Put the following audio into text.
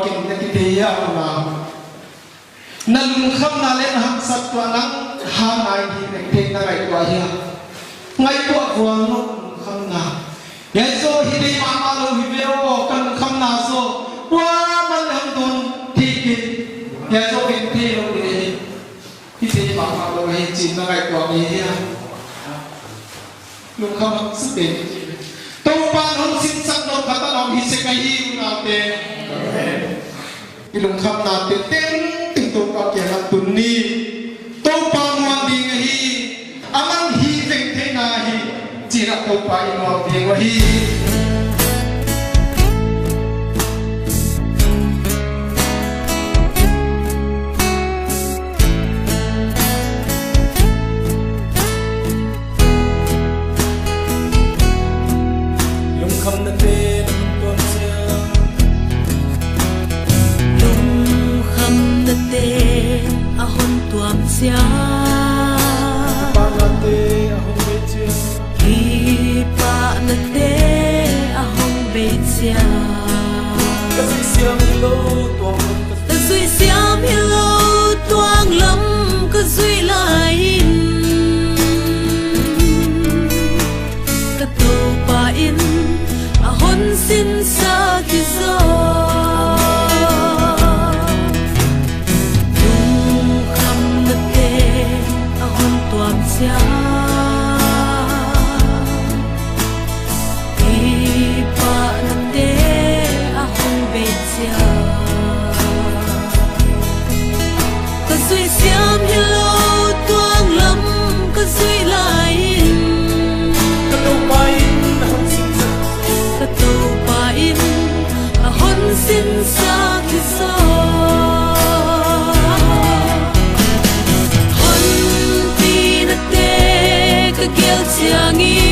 kinh cái gì à mà nâng khăm na lên hăng sát qua nắng hàng ngày thì mình thấy ngày qua hier ngày qua quang nó khăm na vậy so hi đi mà lo hi veo cần khăm na so qua mà làm tuần thì cái vậy so kinh thì lo đi hi đi mà lo hi chín ngày qua hier lúc khăm sức bền tàu pan hông xin sắc nó phát lòng hi sẽ cái gì nào thế ilung kham na te ten ting to ka ke han tun ni to pa muan ding hi amang hi veng the na hi chỉ là to pa i no te wa hi lung kham na te te ahon tuam sia pa na te ahon be chia hi pa na te ahon be chia ka si siam lo tuang ka zui siam hello tuang lam ka zui lai ka to pa in ahon sin sa ki zo xin xa khi gió hôn vì nát tê cái kêu chiang